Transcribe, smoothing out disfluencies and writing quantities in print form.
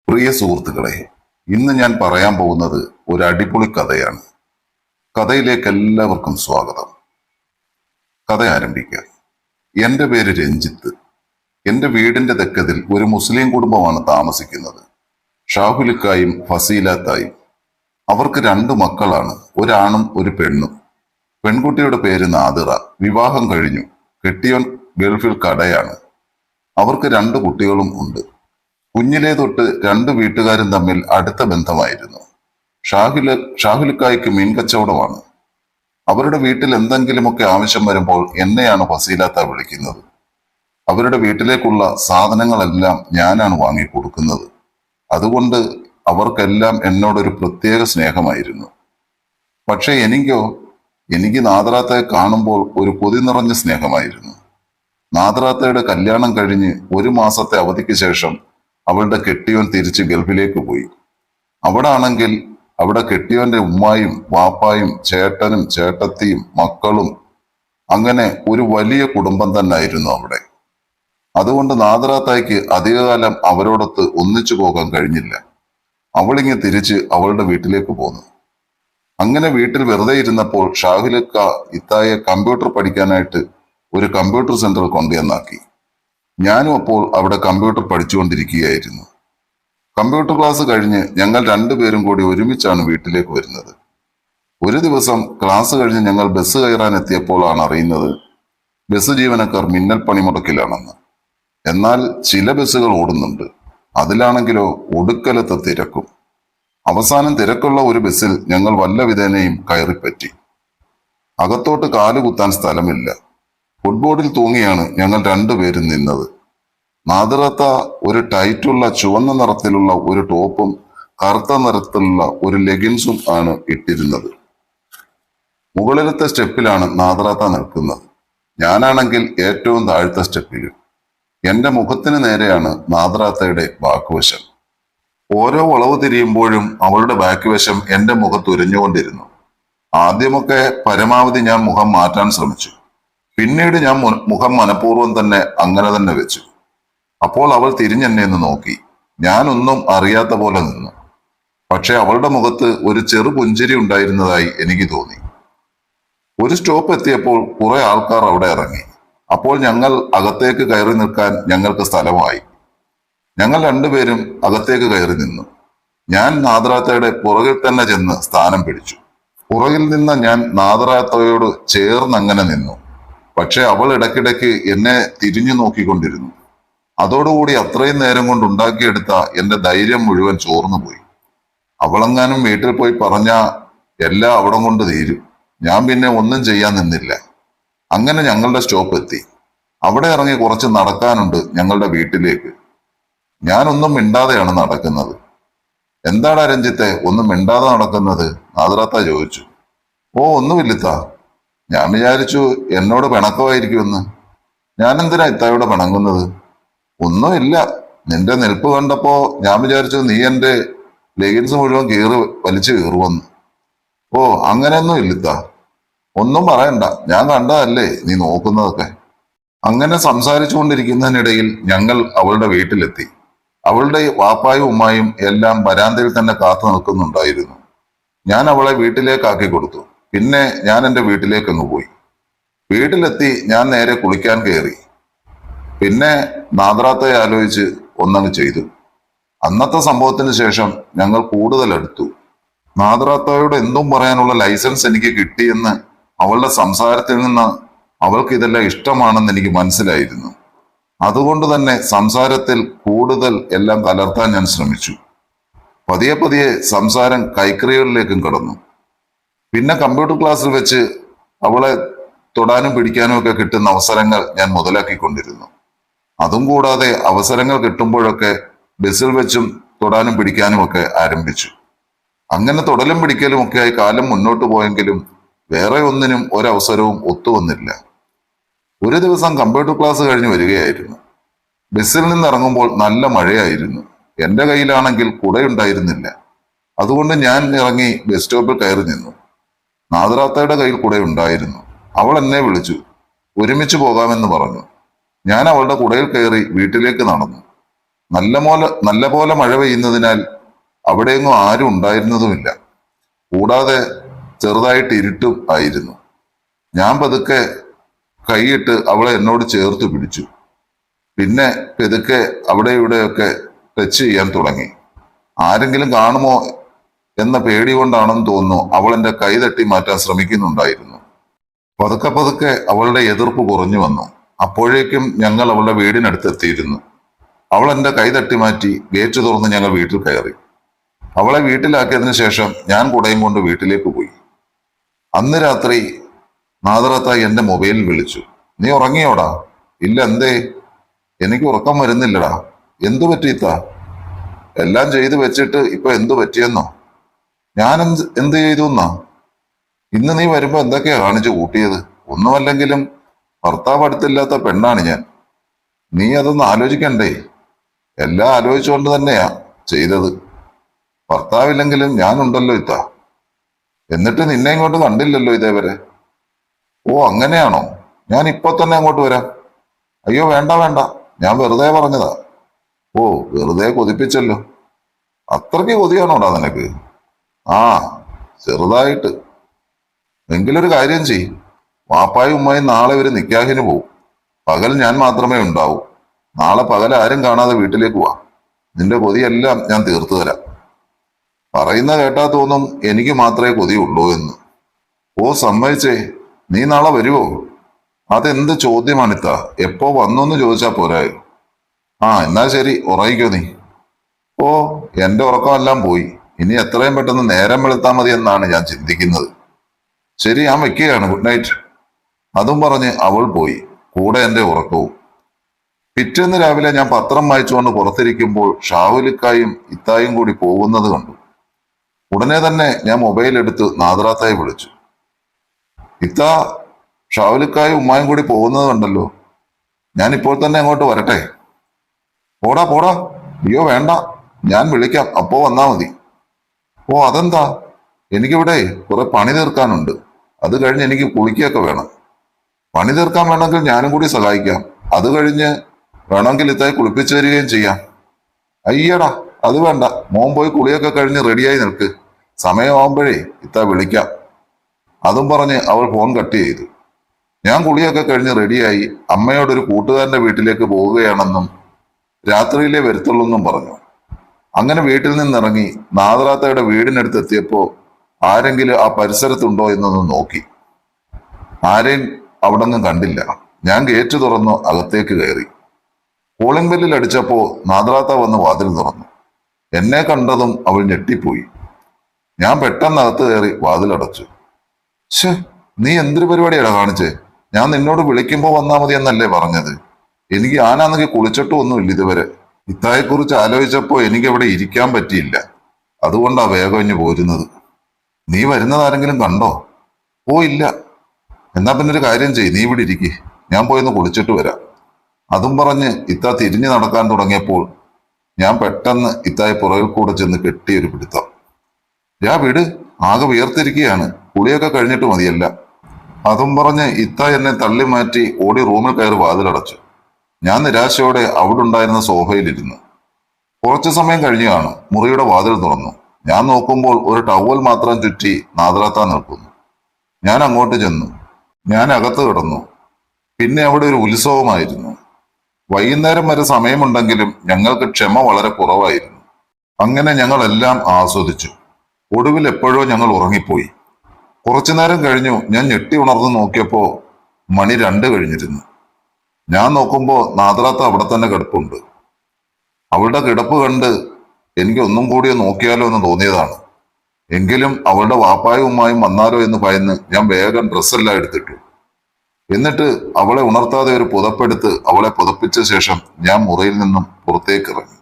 പ്രിയ സുഹൃത്തുക്കളെ, ഇന്ന് ഞാൻ പറയാൻ പോകുന്നത് ഒരു അടിപൊളി കഥയാണ്. കഥയിലേക്ക് എല്ലാവർക്കും സ്വാഗതം. കഥ ആരംഭിക്കാം. എൻ്റെ പേര് രഞ്ജിത്ത്. എൻ്റെ വീടിന്റെ തെക്കതിൽ ഒരു മുസ്ലിം കുടുംബമാണ് താമസിക്കുന്നത്. ഷാഹുലിക്കായും ഫസീലാത്തായും. അവർക്ക് 2 മക്കളാണ്, ഒരാണും ഒരു പെണ്ണും. പെൺകുട്ടിയുടെ പേര് നാദിറ. വിവാഹം കഴിഞ്ഞു. കെട്ടിയോൻ ഗൾഫിൽ കടയാണ്. അവർക്ക് 2 കുട്ടികളും ഉണ്ട്. കുഞ്ഞിലേ തൊട്ട് 2 വീട്ടുകാരും തമ്മിൽ അടുത്ത ബന്ധമായിരുന്നു. ഷാഹുലിക്കായ്ക്ക് മീൻ കച്ചവടമാണ്. അവരുടെ വീട്ടിൽ എന്തെങ്കിലുമൊക്കെ ആവശ്യം വരുമ്പോൾ എന്നെയാണ് ഫസീലാത്ത വിളിക്കുന്നത്. അവരുടെ വീട്ടിലേക്കുള്ള സാധനങ്ങളെല്ലാം ഞാനാണ് വാങ്ങിക്കൊടുക്കുന്നത്. അതുകൊണ്ട് അവർക്കെല്ലാം എന്നോടൊരു പ്രത്യേക സ്നേഹമായിരുന്നു. പക്ഷെ എനിക്ക് നാദറാത്തയെ കാണുമ്പോൾ ഒരു കൊതി നിറഞ്ഞ സ്നേഹമായിരുന്നു. നാദറാത്തയുടെ കല്യാണം കഴിഞ്ഞ് 1 മാസത്തെ അവധിക്ക് ശേഷം അവളുടെ കെട്ടിയോൻ തിരിച്ച് ഗൾഫിലേക്ക് പോയി. അവിടെ കെട്ടിയോന്റെ ഉമ്മായും വാപ്പായും ചേട്ടനും ചേട്ടത്തിയും മക്കളും, അങ്ങനെ ഒരു വലിയ കുടുംബം തന്നെയായിരുന്നു അവിടെ. അതുകൊണ്ട് നാദറാത്തായ്ക്ക് അധികകാലം അവരോടൊത്ത് ഒന്നിച്ചു പോകാൻ കഴിഞ്ഞില്ല. അവളിങ്ങ് തിരിച്ച് അവളുടെ വീട്ടിലേക്ക് പോന്നു. അങ്ങനെ വീട്ടിൽ വെറുതെ ഇരുന്നപ്പോൾ ഷാഹുലിക്ക ഇത്തായെ കമ്പ്യൂട്ടർ പഠിക്കാനായിട്ട് ഒരു കമ്പ്യൂട്ടർ സെന്ററിൽ കൊണ്ടുവന്നാക്കി. ഞാനും അപ്പോൾ അവിടെ കമ്പ്യൂട്ടർ പഠിച്ചുകൊണ്ടിരിക്കുകയായിരുന്നു. കമ്പ്യൂട്ടർ ക്ലാസ് കഴിഞ്ഞ് ഞങ്ങൾ 2 പേരും കൂടി ഒരുമിച്ചാണ് വീട്ടിലേക്ക് വരുന്നത്. ഒരു ദിവസം ക്ലാസ് കഴിഞ്ഞ് ഞങ്ങൾ ബസ് കയറാൻ എത്തിയപ്പോഴാണ് അറിയുന്നത് ബസ് ജീവനക്കാർ മിന്നൽ പണിമുടക്കിലാണെന്ന്. എന്നാൽ ചില ബസ്സുകൾ ഓടുന്നുണ്ട്. അതിലാണെങ്കിലോ ഒടുക്കലത്തെ തിരക്കും. അവസാനം തിരക്കുള്ള ഒരു ബസ്സിൽ ഞങ്ങൾ വല്ല വിധേനയും കയറിപ്പറ്റി. അകത്തോട്ട് കാലുകുത്താൻ സ്ഥലമില്ല. ഫുട്ബോർഡിൽ തൂങ്ങിയാണ് ഞങ്ങൾ 2 പേരും നിന്നത്. നാദിറത്ത ഒരു ടൈറ്റുള്ള ചുവന്ന നിറത്തിലുള്ള ഒരു ടോപ്പും കറുത്ത നിറത്തിലുള്ള ഒരു ലെഗിൻസും ആണ് ഇട്ടിരുന്നത്. മുകളിലത്തെ സ്റ്റെപ്പിലാണ് നാദിറത്ത നിൽക്കുന്നത്. ഞാനാണെങ്കിൽ ഏറ്റവും താഴത്തെ സ്റ്റെപ്പിൽ. എന്റെ മുഖത്തിന് നേരെയാണ് നാദിറത്തയുടെ ബാക്കുവശം. ഓരോ വളവ് തിരിയുമ്പോഴും അവളുടെ ബാക്കുവശം എന്റെ മുഖത്ത് ഉരഞ്ഞുകൊണ്ടിരുന്നു. ആദ്യമൊക്കെ പരമാവധി ഞാൻ മുഖം മാറ്റാൻ ശ്രമിച്ചു. പിന്നീട് ഞാൻ മുഖം മനഃപൂർവ്വം തന്നെ അങ്ങനെ തന്നെ വെച്ചു. അപ്പോൾ അവൾ തിരിഞ്ഞെന്നെ ഒന്ന് നോക്കി. ഞാനൊന്നും അറിയാത്ത പോലെ നിന്നു. പക്ഷെ അവളുടെ മുഖത്ത് ഒരു ചെറു പുഞ്ചിരി ഉണ്ടായിരുന്നതായി എനിക്ക് തോന്നി. ഒരു സ്റ്റോപ്പ് എത്തിയപ്പോൾ കുറെ ആൾക്കാർ അവിടെ ഇറങ്ങി. അപ്പോൾ ഞങ്ങൾ അകത്തേക്ക് കയറി നിൽക്കാൻ ഞങ്ങൾക്ക് സ്ഥലമായി. ഞങ്ങൾ 2 പേരും അകത്തേക്ക് കയറി നിന്നു. ഞാൻ നാദിറാത്തയുടെ പുറകിൽ തന്നെ ചെന്ന് സ്ഥാനം പിടിച്ചു. പുറകിൽ നിന്ന ഞാൻ നാദിറാത്തയോട് ചേർന്നങ്ങനെ നിന്നു. പക്ഷെ അവൾ ഇടയ്ക്കിടയ്ക്ക് എന്നെ തിരിഞ്ഞു നോക്കിക്കൊണ്ടിരുന്നു. അതോടുകൂടി അത്രയും നേരം കൊണ്ട് ഉണ്ടാക്കിയെടുത്ത എന്റെ ധൈര്യം മുഴുവൻ ചോർന്നുപോയി. അവളെങ്ങാനും വീട്ടിൽ പോയി പറഞ്ഞ എല്ലാം അവിടം കൊണ്ട് തീരും. ഞാൻ പിന്നെ ഒന്നും ചെയ്യാൻ നിന്നില്ല. അങ്ങനെ ഞങ്ങളുടെ സ്റ്റോപ്പ് എത്തി. അവിടെ ഇറങ്ങി കുറച്ച് നടക്കാനുണ്ട് ഞങ്ങളുടെ വീട്ടിലേക്ക്. ഞാനൊന്നും മിണ്ടാതെയാണ് നടക്കുന്നത്. എന്താടാ രഞ്ജിത്തെ ഒന്നും മിണ്ടാതെ നടക്കുന്നത്? നാദിറാത്ത ചോദിച്ചു. ഓ ഒന്നുമില്ലത്താ. ഞാൻ വിചാരിച്ചു എന്നോട് പിണക്കമായിരിക്കുമെന്ന്. ഞാനെന്തിനാ ഇത്തായോട് പിണങ്ങുന്നത്? ഒന്നുമില്ല. നിന്റെ നിൽപ്പ് കണ്ടപ്പോ ഞാൻ വിചാരിച്ചു നീ എന്റെ ലെഗിൻസ് മുഴുവൻ വലിച്ചു കീറുവെന്ന്. ഓ അങ്ങനെയൊന്നും ഇല്ലത്താ. ഒന്നും പറയണ്ട, ഞാൻ കണ്ടതല്ലേ നീ നോക്കുന്നതൊക്കെ. അങ്ങനെ സംസാരിച്ചു കൊണ്ടിരിക്കുന്നതിനിടയിൽ ഞങ്ങൾ അവളുടെ വീട്ടിലെത്തി. അവളുടെ വാപ്പായും ഉമ്മായും എല്ലാം വരാന്തയിൽ തന്നെ കാത്തു നിൽക്കുന്നുണ്ടായിരുന്നു. ഞാൻ അവളെ വീട്ടിലേക്കാക്കി കൊടുത്തു. പിന്നെ ഞാൻ എൻ്റെ വീട്ടിലേക്ക് അങ്ങ് പോയി. വീട്ടിലെത്തി ഞാൻ നേരെ കുളിക്കാൻ കയറി. പിന്നെ നാദിറാത്തയെ ആലോചിച്ച് ഒന്നങ്ങ് ചെയ്തു. അന്നത്തെ സംഭവത്തിന് ശേഷം ഞങ്ങൾ കൂടുതൽ അടുത്തു. നാദിറാത്തയോട് എന്തും പറയാനുള്ള ലൈസൻസ് എനിക്ക് കിട്ടിയെന്ന് അവളുടെ സംസാരത്തിൽ നിന്ന് അവൾക്ക് ഇതെല്ലാം ഇഷ്ടമാണെന്ന് എനിക്ക് മനസ്സിലായിരുന്നു. അതുകൊണ്ട് തന്നെ സംസാരത്തിൽ കൂടുതൽ എല്ലാം കലർത്താൻ ഞാൻ ശ്രമിച്ചു. പതിയെ പതിയെ സംസാരം കൈക്കറികളിലേക്കും കടന്നു. പിന്നെ കമ്പ്യൂട്ടർ ക്ലാസ്സിൽ വെച്ച് അവളെ തൊടാനും പിടിക്കാനും ഒക്കെ കിട്ടുന്ന അവസരങ്ങൾ ഞാൻ മുതലാക്കിക്കൊണ്ടിരുന്നു. അതും കൂടാതെ അവസരങ്ങൾ കിട്ടുമ്പോഴൊക്കെ ബസ്സിൽ വെച്ചും തൊടാനും പിടിക്കാനും ഒക്കെ ആരംഭിച്ചു. അങ്ങനെ തൊടലും പിടിക്കലും ഒക്കെയായി കാലം മുന്നോട്ട് പോയെങ്കിലും വേറെ ഒന്നിനും ഒരവസരവും ഒത്തുവന്നില്ല. ഒരു ദിവസം കമ്പ്യൂട്ടർ ക്ലാസ് കഴിഞ്ഞ് വരികയായിരുന്നു. ബസ്സിൽ നിന്ന് ഇറങ്ങുമ്പോൾ നല്ല മഴയായിരുന്നു. എന്റെ കയ്യിലാണെങ്കിൽ കുടയുണ്ടായിരുന്നില്ല. അതുകൊണ്ട് ഞാൻ ഇറങ്ങി ബസ് സ്റ്റോപ്പിൽ കയറി നിന്നു. നാദിറാത്തയുടെ കയ്യിൽ കുടയുണ്ടായിരുന്നു. അവൾ എന്നെ വിളിച്ചു. ഒരുമിച്ച് പോകാമെന്ന് പറഞ്ഞു. ഞാൻ അവളുടെ കുടയിൽ കയറി വീട്ടിലേക്ക് നടന്നു. നല്ല പോലെ മഴ പെയ്യുന്നതിനാൽ അവിടെയെങ്ങും ആരും ഉണ്ടായിരുന്നതുമില്ല. കൂടാതെ ചെറുതായിട്ട് ഇരുട്ടും ആയിരുന്നു. ഞാൻ പതുക്കെ കൈയിട്ട് അവളെ എന്നോട് ചേർത്ത് പിടിച്ചു. പിന്നെ പെതുക്കെ അവിടെ ഇവിടെയൊക്കെ ടച്ച് ചെയ്യാൻ തുടങ്ങി. ആരെങ്കിലും കാണുമോ എന്ന പേടി കൊണ്ടാണെന്ന് തോന്നുന്നു അവൾ എന്റെ കൈ തട്ടി മാറ്റാൻ ശ്രമിക്കുന്നുണ്ടായിരുന്നു. പതുക്കെ പതുക്കെ അവളുടെ എതിർപ്പ് കുറഞ്ഞു വന്നു. അപ്പോഴേക്കും ഞങ്ങൾ അവളുടെ വീടിനടുത്ത് എത്തിയിരുന്നു. അവൾ എന്റെ കൈ തട്ടി മാറ്റി ഗേറ്റ് തുറന്ന് ഞങ്ങൾ വീട്ടിൽ കയറി. അവളെ വീട്ടിലാക്കിയതിനു ശേഷം ഞാൻ കുടയും കൊണ്ട് വീട്ടിലേക്ക് പോയി. അന്ന് രാത്രി നാദറത്ത എന്റെ മൊബൈലിൽ വിളിച്ചു. നീ ഉറങ്ങിയോടാ? ഇല്ല, എന്തേ? എനിക്ക് ഉറക്കം വരുന്നില്ലടാ. എന്തു പറ്റിയിത്താ? എല്ലാം ചെയ്തു വെച്ചിട്ട് ഇപ്പൊ എന്തു പറ്റിയെന്നോ? ഞാൻ എന്ത് ചെയ്തു എന്നാ? ഇന്ന് നീ വരുമ്പോ എന്തൊക്കെയാ കാണിച്ചു കൂട്ടിയത്? ഒന്നുമല്ലെങ്കിലും ഭർത്താവ് അടുത്തില്ലാത്ത പെണ്ണാണ് ഞാൻ. നീ അതൊന്ന് ആലോചിക്കണ്ടേ? എല്ലാം ആലോചിച്ചുകൊണ്ട് തന്നെയാ ചെയ്തത്. ഭർത്താവില്ലെങ്കിലും ഞാനുണ്ടല്ലോ ഇത്താ. എന്നിട്ട് നിന്നെ ഇങ്ങോട്ട് കണ്ടില്ലല്ലോ ഇതേവരെ. ഓ, അങ്ങനെയാണോ? ഞാൻ ഇപ്പൊ തന്നെ അങ്ങോട്ട് വരാം. അയ്യോ, വേണ്ട വേണ്ട, ഞാൻ വെറുതെ പറഞ്ഞതാ. ഓ, വെറുതെ കൊതിപ്പിച്ചല്ലോ. അത്രയ്ക്ക് കൊതിയാണോടാ നിനക്ക്? ആ, ചെറുതായിട്ട്. എങ്കിലൊരു കാര്യം ചെയ്. വാപ്പായും ഉമ്മായും നാളെ ഒരു നിക്കാഹിന് പോവും. പകൽ ഞാൻ മാത്രമേ ഉണ്ടാവൂ. നാളെ പകൽ ആരും കാണാതെ വീട്ടിലേക്ക് വാ. നിന്റെ കൊതിയെല്ലാം ഞാൻ തീർത്തു തരാം. പറയുന്ന കേട്ടാ തോന്നും എനിക്ക് മാത്രമേ കൊതിയുള്ളൂ എന്ന്. ഓ, സമ്മതിച്ചേ. നീ നാളെ വരുവോ? അതെന്ത് ചോദ്യമാണിത്ത? എപ്പോ വന്നോന്ന് ചോദിച്ചാ പോരായോ? ആ, എന്നാ ശരി, ഉറങ്ങിക്കോ നീ. ഓ, എന്റെ ഉറക്കമെല്ലാം പോയി. ഇനി എത്രയും പെട്ടെന്ന് നേരം വെളുത്താൽ മതി എന്നാണ് ഞാൻ ചിന്തിക്കുന്നത്. ശരി, ഞാൻ വെക്കുകയാണ്. Good night. അതും പറഞ്ഞ് അവൾ പോയി, കൂടെ എന്റെ ഉറക്കവും. പിറ്റേന്ന് രാവിലെ ഞാൻ പത്രം വായിച്ചുകൊണ്ട് പുറത്തിരിക്കുമ്പോൾ ഷാവുലിക്കായും ഇത്തായും കൂടി പോകുന്നത് കണ്ടു. ഉടനെ തന്നെ ഞാൻ മൊബൈൽ എടുത്ത് നാദറാത്തായി വിളിച്ചു. ഇത്താ, ഷാവുലിക്കായും ഉമ്മായും കൂടി പോകുന്നത് കണ്ടല്ലോ. ഞാൻ ഇപ്പോൾ തന്നെ അങ്ങോട്ട് വരട്ടെ? പോടാ പോടാ. അയ്യോ വേണ്ട, ഞാൻ വിളിക്കാം, അപ്പോ വന്നാ മതി. ഓ, അതെന്താ? എനിക്കിവിടെ കുറെ പണി തീർക്കാനുണ്ട്. അത് കഴിഞ്ഞ് എനിക്ക് കുളിക്കുകയൊക്കെ വേണം. പണി തീർക്കാൻ വേണമെങ്കിൽ ഞാനും കൂടി സഹായിക്കാം. അത് കഴിഞ്ഞ് വേണമെങ്കിൽ ഇത്തായി കുളിപ്പിച്ചു തരികയും ചെയ്യാം. അയ്യടാ, അത് വേണ്ട. മോൻ പോയി കുളിയൊക്കെ കഴിഞ്ഞ് റെഡിയായി നിൽക്ക്. സമയമാകുമ്പോഴേ ഇത്ത വിളിക്കാം. അതും പറഞ്ഞ് അവൾ ഫോൺ കട്ട് ചെയ്തു. ഞാൻ കുളിയൊക്കെ കഴിഞ്ഞ് റെഡിയായി അമ്മയോടൊരു കൂട്ടുകാരന്റെ വീട്ടിലേക്ക് പോവുകയാണെന്നും രാത്രിയിലേ വരത്തുള്ളൂന്നും പറഞ്ഞു. അങ്ങനെ വീട്ടിൽ നിന്നിറങ്ങി നാദറാത്തയുടെ വീടിനടുത്ത് എത്തിയപ്പോ ആരെങ്കിലും ആ പരിസരത്തുണ്ടോ എന്നൊന്ന് നോക്കി. ആരെയും അവിടൊന്നും കണ്ടില്ല. ഞാൻ ഗേറ്റ് തുറന്നു അകത്തേക്ക് കയറി. കോളിംഗ് ബെല്ലിൽ അടിച്ചപ്പോ നാദറാത്ത വന്ന് വാതിൽ തുറന്നു. എന്നെ കണ്ടതും അവൾ ഞെട്ടിപ്പോയി. ഞാൻ പെട്ടെന്ന് അകത്ത് കയറി വാതിലടച്ചു. ഷേ, നീ എന്തൊരു പരിപാടിയാടാ കാണിച്ചേ? ഞാൻ നിന്നോട് വിളിക്കുമ്പോ വന്നാ മതി എന്നല്ലേ പറഞ്ഞത്? എനിക്ക് ആനാണെങ്കിൽ കുളിച്ചിട്ടും ഒന്നുമില്ല ഇതുവരെ. ഇത്തായെക്കുറിച്ച് ആലോചിച്ചപ്പോ എനിക്ക് അവിടെ ഇരിക്കാൻ പറ്റിയില്ല. അതുകൊണ്ടാ വേഗം ഇഞ്ഞു പോരുന്നത്. നീ വരുന്നത് ആരെങ്കിലും കണ്ടോ? ഓ, ഇല്ല. എന്നാ പിന്നെ ഒരു കാര്യം ചെയ്യ്, നീ ഇവിടെ ഇരിക്കേ, ഞാൻ പോയൊന്ന് കുളിച്ചിട്ട് വരാം. അതും പറഞ്ഞ് ഇത്ത തിരിഞ്ഞു നടക്കാൻ തുടങ്ങിയപ്പോൾ ഞാൻ പെട്ടെന്ന് ഇത്തായെ പുറകിൽ കൂടെ ചെന്ന് കെട്ടിയൊരു പിടുത്തം. വിട്, ആകെ വിയർത്തിരിക്കുകയാണ്. കുളിയൊക്കെ കഴിഞ്ഞിട്ട് മതിയല്ല. അതും പറഞ്ഞ് ഇത്ത എന്നെ തള്ളി മാറ്റി ഓടി റൂമിൽ കയറി വാതിലടച്ചു. ഞാൻ നിരാശയോടെ അവിടെ ഉണ്ടായിരുന്ന സോഫയിലിരുന്നു. കുറച്ചു സമയം കഴിഞ്ഞു കാണും മുറിയുടെ വാതിൽ തുറന്നു. ഞാൻ നോക്കുമ്പോൾ ഒരു ടവൽ മാത്രം ചുറ്റി നാദറാത്ത നിൽക്കുന്നു. ഞാൻ അങ്ങോട്ട് ചെന്നു. ഞാൻ അകത്ത് കിടന്നു. പിന്നെ അവിടെ ഒരു ഉത്സവമായിരുന്നു. വൈകുന്നേരം വരെ സമയമുണ്ടെങ്കിലും ഞങ്ങൾക്ക് ക്ഷമ വളരെ കുറവായിരുന്നു. അങ്ങനെ ഞങ്ങൾ എല്ലാം ആസ്വദിച്ചു. ഒടുവിൽ എപ്പോഴോ ഞങ്ങൾ ഉറങ്ങിപ്പോയി. കുറച്ചു നേരം കഴിഞ്ഞു ഞാൻ ഞെട്ടി ഉണർന്നു നോക്കിയപ്പോ മണി 2 കഴിഞ്ഞിരുന്നു. ഞാൻ നോക്കുമ്പോ നാദറാത്ത അവിടെ തന്നെ കിടപ്പുണ്ട്. അവളുടെ കിടപ്പ് കണ്ട് എനിക്ക് ഒന്നും കൂടി നോക്കിയാലോ എന്ന് തോന്നിയതാണ്. എങ്കിലും അവളുടെ വാപ്പായും ഉമ്മായും വന്നാലോ എന്ന് ഭയന്ന് ഞാൻ വേഗം ഡ്രസ്സെല്ലാം എടുത്തിട്ടു. എന്നിട്ട് അവളെ ഉണർത്താതെ ഒരു പുതപ്പെടുത്ത് അവളെ പുതപ്പിച്ച ശേഷം ഞാൻ മുറിയിൽ നിന്നും പുറത്തേക്ക് ഇറങ്ങി.